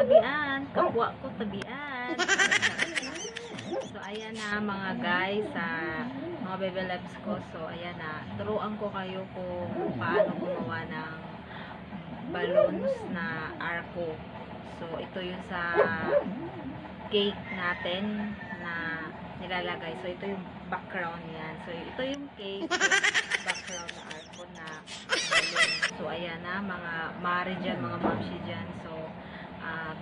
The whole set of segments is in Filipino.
tabian. Kapwa ko tabian. So, ayan na mga guys, mga baby loves ko. So, ayan na. Turuan ko kayo kung paano gumawa ng balloons na arco. So, ito yung sa cake natin na nilalagay. So, ito yung background yan. So, ito yung cake, background na arco na balloon. So, ayan na, mga mare dyan, mga mamshi dyan. So,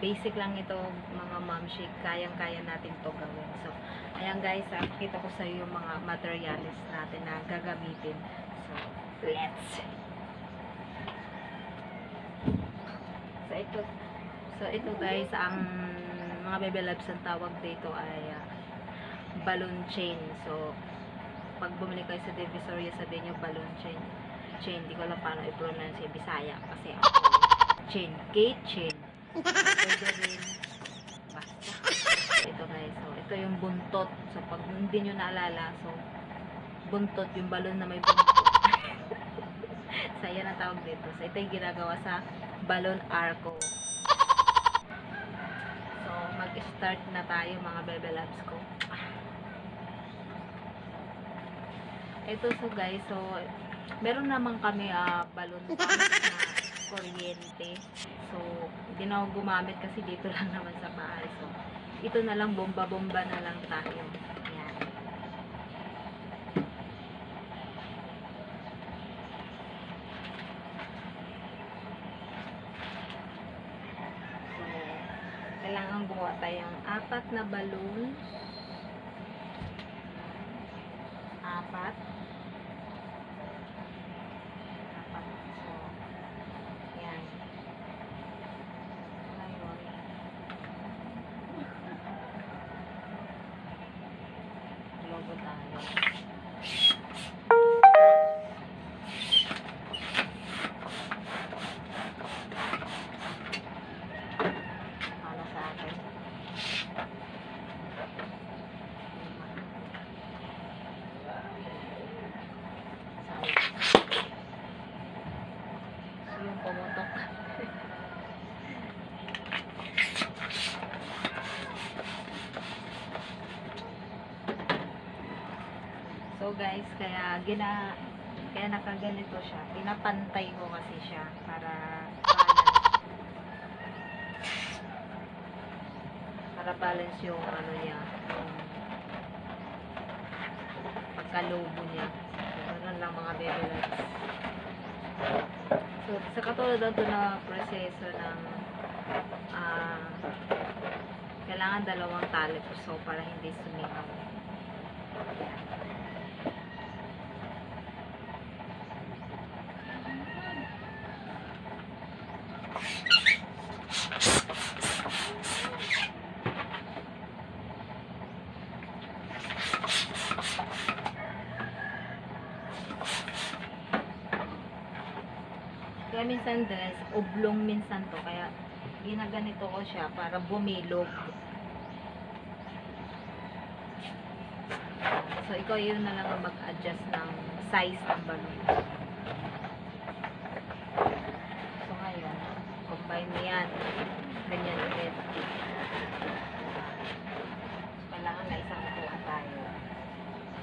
basic lang ito, mga mamshi. Kayang-kaya natin to gawin. So, ayan guys, pakita ko sa iyo yung mga materials natin na gagamitin. So, let's! So, ito guys, ang mga baby loves ang tawag dito ay balloon chain. So, pag bumili kayo sa Divisoria, sabihin nyo balloon chain. Chain, di ko lang paano i-pronounce yung Bisaya. Kasi ako, chain, gate chain. Pwede rin, basta. Ito guys, so, ito yung buntot. So, pag hindi nyo naalala, so, buntot, yung balloon na may buntot. So, yan ang tawag dito. So, ito yung ginagawa sa balloon arco. So, mag-start na tayo mga baby loves ko. Ito so guys, so meron naman kami balloon pump na kuryente. So, hindi na ako gumamit kasi dito lang naman sa bahay. So, ito na lang, bomba-bomba na lang tayo. Ayan. So, kailangan gumawa tayong 4 na balloons. 4. So, yan. Ngayon, logo tayo. Para sa akin. Yung pumutok. So guys, kaya nakaganito siya. Pinapantay ko kasi siya para balance yung ano niya, yung pagkalobo niya. So, ganun lang mga baby loves. So, sa katulad ito na proseso ng kailangan 2 tali so para hindi sumigaw. Kaya minsan guys, oblong minsan to. Kaya ginaganito ko siya para bumilog. So, ikaw yun na lang mag-adjust ng size ng balloon. So, ngayon, combine mo yan. Ganyan ulit. So, kailangan na isang upuan tayo.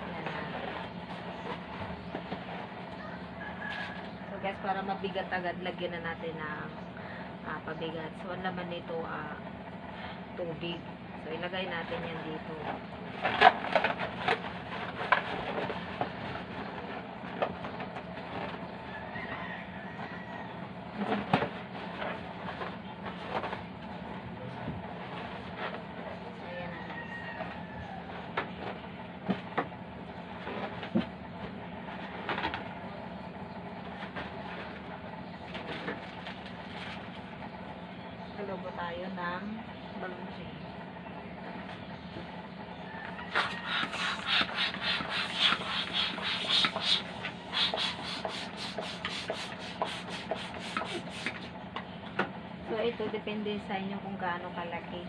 Yan na. So, guys, para mabigat agad, lagyan na natin ng pabigat. So, ang laman nito, tubig. So, ilagay natin yan dito. Kalobo tayo ng balloon chain. So, ito, depende sa inyo kung gaano kalaki.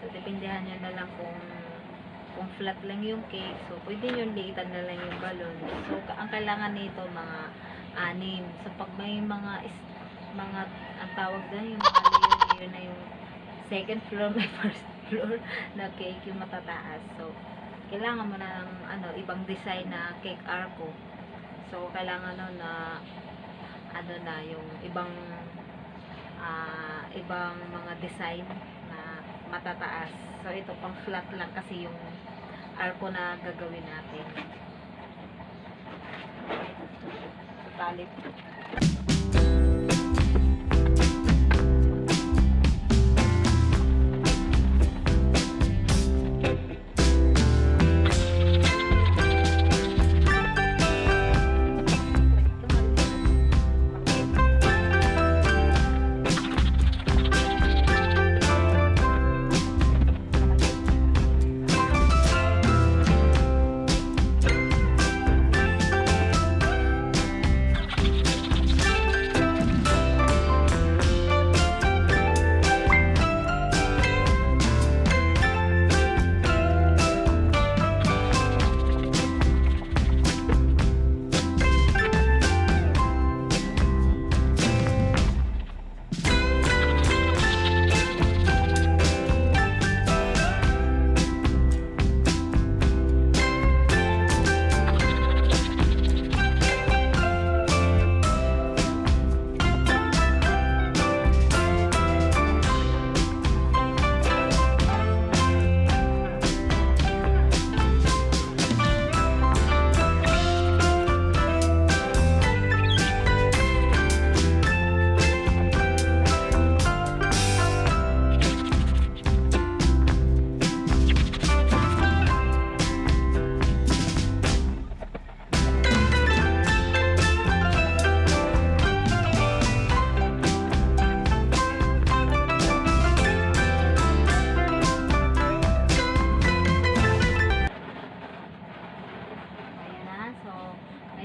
So, dependehan nyo na lang kung flat lang yung cake. So, pwede nyo liitan na lang yung balloon. So, ang kailangan nito, mga 6. So, pag may mga ang tawag doon, yung mga layer yun na yung second floor, may first floor na cake, yung matataas. So, kailangan mo na ng ibang design na cake arco. So, kailangan na yung ibang ibang mga design na matataas. So, ito pang flat lang kasi yung arco na gagawin natin. So, talit.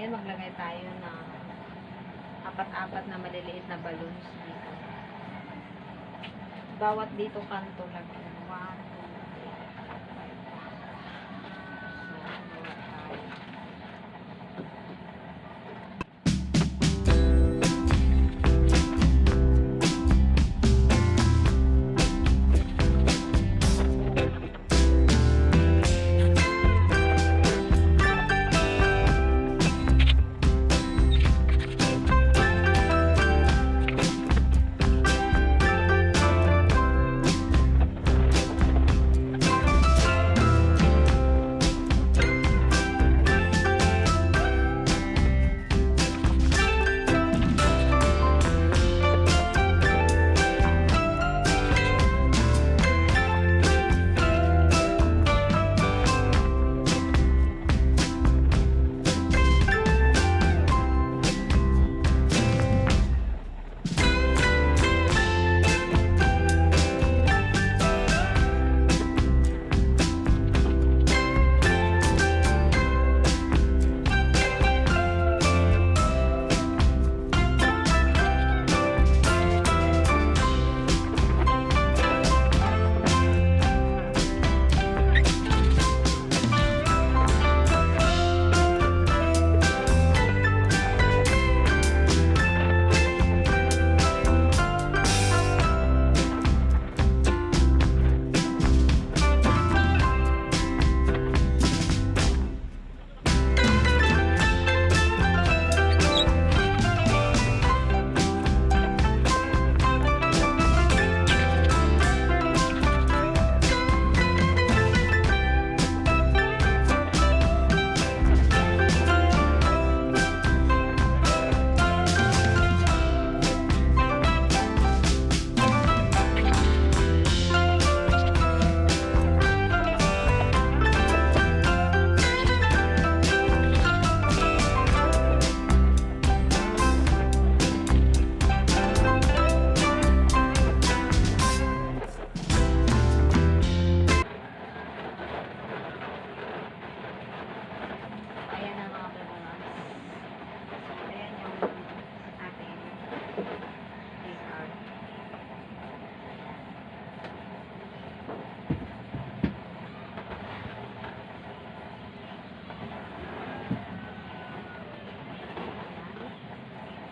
Maglagay tayo ng apat-apat na maliliit na balloons dito. Bawat dito kanto lagyan. 1, 2, 3, 4, 5.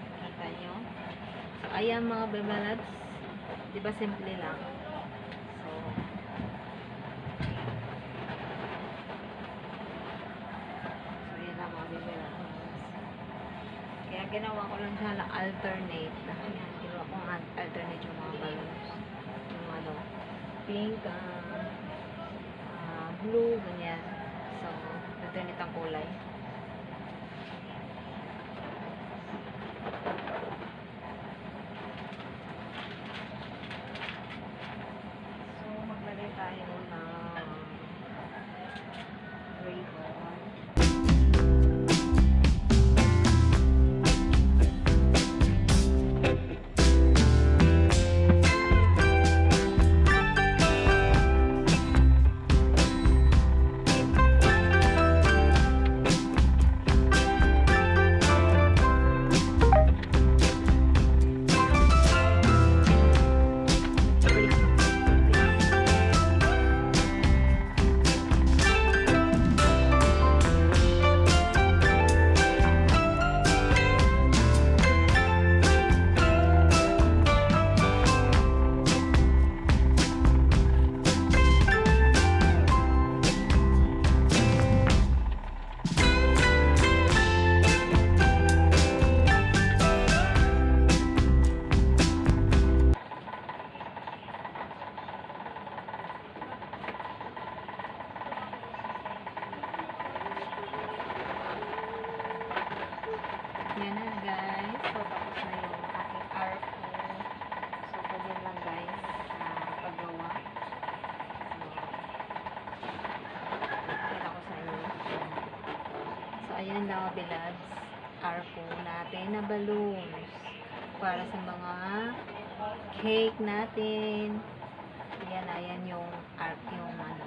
So, gawa tayo. Ayan mga bebe loves, Di ba simple lang? So yun lang mga baby loves. Kaya ginawa ko lang siya na alternate. Ayan, ginawa ko alternate yung mga balloons. Yung ano, pink, blue, ganyan. So, alternate ang kulay. So, maglagay tayo ng ribbon. Yan na guys. So, tapos na yung aking arc ko. So, ganyan lang guys. Paggawa. So, kita ko sa inyo. So, ayan lang mga bilads. Arc ko natin na balloons. Para sa mga cake natin. Ayan yung arc, yung ano,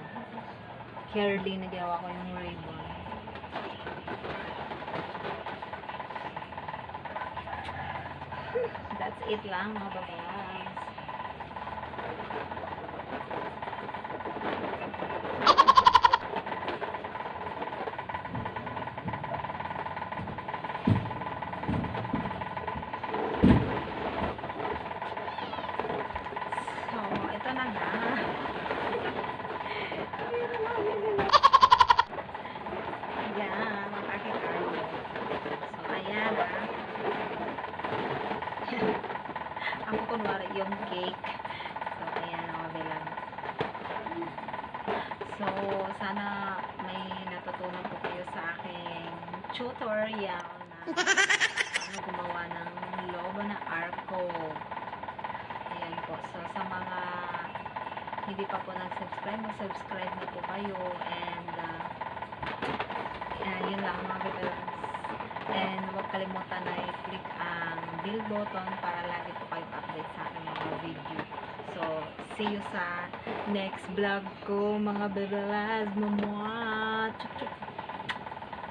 curly na ginawa ko yung ribbon. That's it lang mga babays. So, ito na nga. Ayan, ang aking army. So, ayan ako kunwari yung cake. So, ayan mga bilang. So, sana may natutunan po kayo sa aking tutorial na paano gumawa ng logo ng arco. Ayan po. So, sa mga hindi pa po nag-subscribe, mag-subscribe na po kayo. And, yun lang mga bilang. And huwag kalimutan na i-click ang bell button para lagi po kayo update sa aking mga video. So, see you sa next vlog ko mga bebelas. Mamua! Chuk chuk!